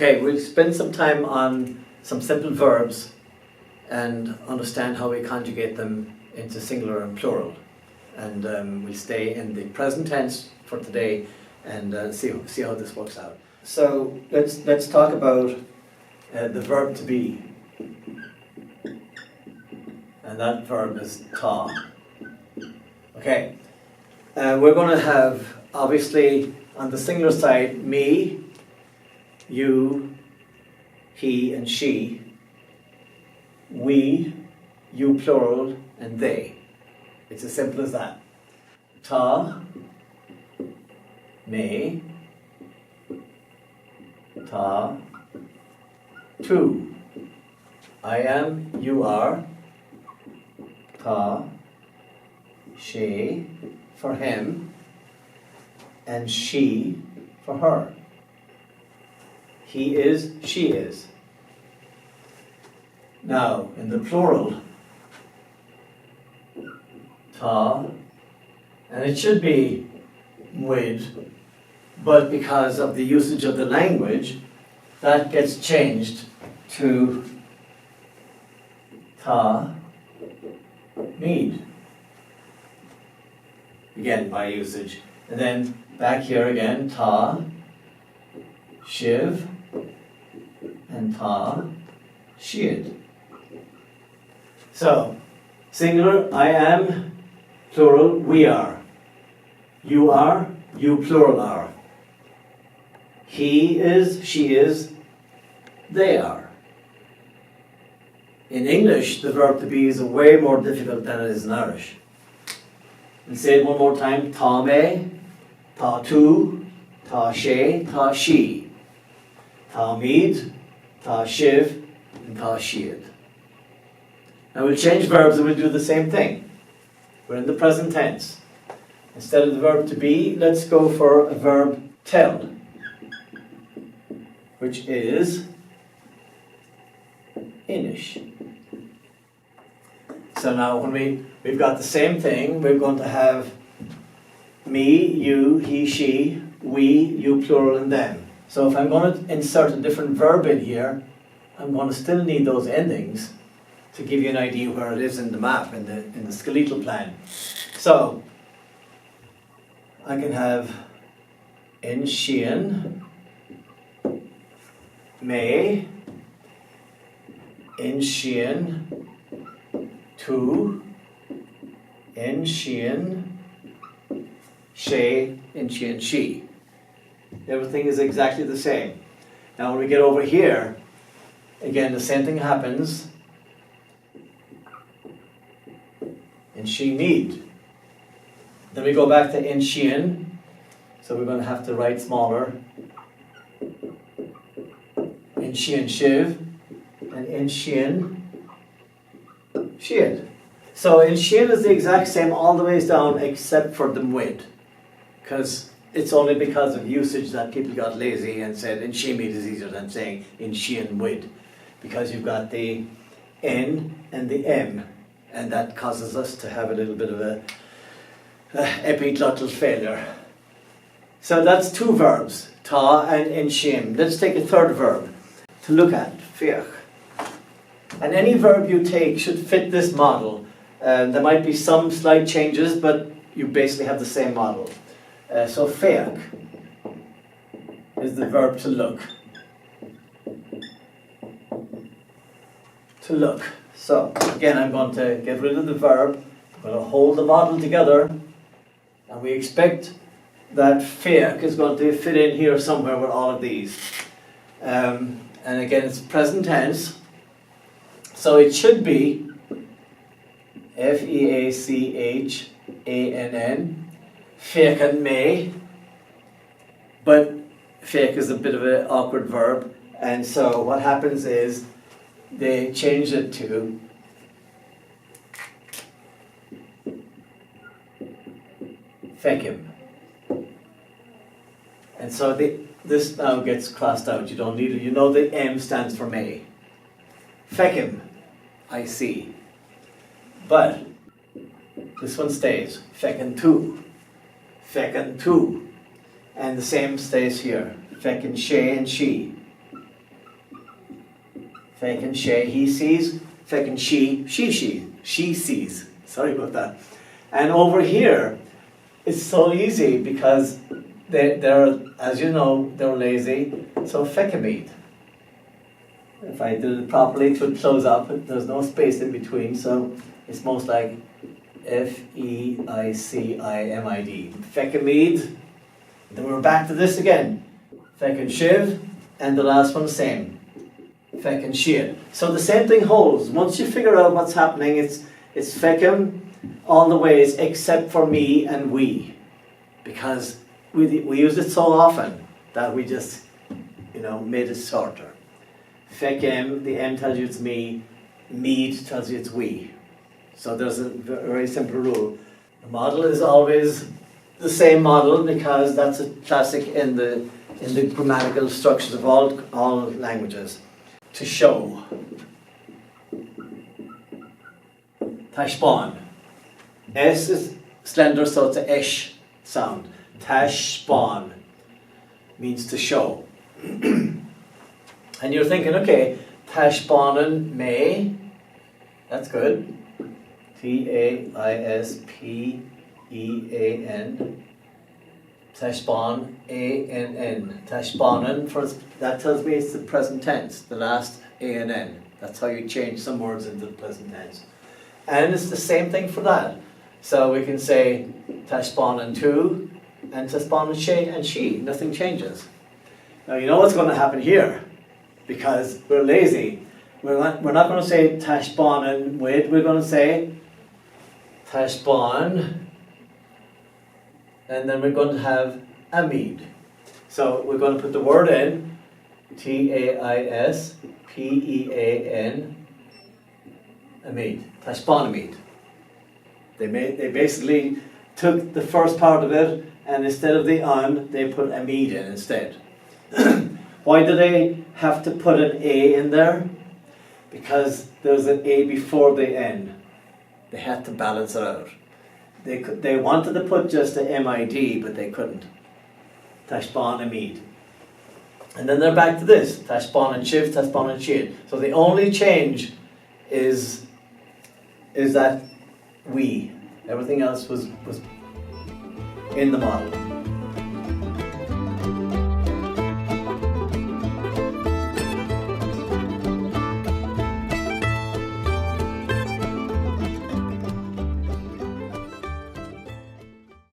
Okay, we'll spend some time on some simple verbs and understand how we conjugate them into singular and plural. And we'll stay in the present tense for today and see how this works out. So let's talk about the verb to be. And that verb is ta. Okay, we're going to have, obviously, on the singular side, me, you, he and she, we, you plural, and they. It's as simple as that. Ta, me, ta, tu. I am, you are. Ta, she, for him, and she, for her. He is, she is. Now, in the plural, ta, and it should be with, but because of the usage of the language, that gets changed to ta, mead. Again, by usage. And then back here again, ta, shiv, and ta, shid. So, singular, I am, plural, we are. You are, you plural are. He is, she is, they are. In English, the verb to be is way more difficult than it is in Irish. And say it one more time. Ta me, ta tu, ta she, ta she. Ta mead, ta shiv, and ta shid. Now we'll change verbs and we'll do the same thing. We're in the present tense. Instead of the verb to be, let's go for a verb tell, which is Inish. So now when we've got the same thing, we're going to have me, you, he, she, we, you plural, and them. So if I'm going to insert a different verb in here, I'm going to still need those endings to give you an idea where it is in the map, in the skeletal plan. So I can have in shean, may, in shean, tu, in shean, she, in shean, she. Everything is exactly the same. Now when we get over here, again the same thing happens. In she need. Then we go back to in shean, so we're going to have to write smaller. In shean shiv, and in shean shid. So in shean is the exact same all the ways down except for the mwid, because it's only because of usage that people got lazy and said in shean is easier than saying in shean wid, because you've got the n and the m, and that causes us to have a little bit of a epiglottal failure. So that's two verbs, ta and in shean. Let's take a third verb to look at, fiach. And any verb you take should fit this model. There might be some slight changes, but you basically have the same model. So fiach is the verb to look. To look. So again, I'm going to get rid of the verb. I'm going to hold the model together, and we expect that fiach is going to fit in here somewhere with all of these. And again, it's present tense. So it should be F-E-A-C-H-A-N-N, fiach may, but fiach is a bit of an awkward verb, and so what happens is they change it to fechim. And so this now gets crossed out. You don't need it. You know the M stands for may. Fechim, I see. But this one stays. Fechin tu. Fechin tu. And the same stays here. Fechin she and she. Feckin' she, he sees. Feckin' she sees. Sorry about that. And over here, it's so easy because they're, as you know, they're lazy. So feckamid. If I did it properly, it would close up. There's no space in between, so it's most like Feicimid. Feckamid. Then we're back to this again. Feckin' shiv, and the last one same. Feckin' shiad. So the same thing holds. Once you figure out what's happening, it's feckim all the ways except for me and we, because we use it so often that we just made it shorter. Feckim, the M tells you it's me, mead tells you it's we. So there's a very simple rule. The model is always the same model because that's a classic in the grammatical structures of all languages. To show. Tashbon. S is slender, so it's a esh sound. Tashbon means to show. And you're thinking, okay, Tashbonen may, that's good. Taispean. Tashbon, A-N-N. Tashbonen, that tells me it's the present tense, the last A-N-N. That's how you change some words into the present tense. And it's the same thing for that. So we can say Tashbonen tu and Tashbonen she and she. Nothing changes. Now you know what's going to happen here, because we're lazy. We're not going to say Tashbonen wid, we're going to say Tashbon, and then we're going to have amid. So we're going to put the word in, Taispean, amid, Tashbonamid. They basically took the first part of it, and instead of the un, they put amid in instead. Why do they have to put an A in there? Because there's an A before the N. They had to balance it out. They wanted to put just the MID, but they couldn't. Tashbon amid. And then they're back to this. Tashbon and shiv, Tashbon and shid. So the only change is that we. Everything else was in the model.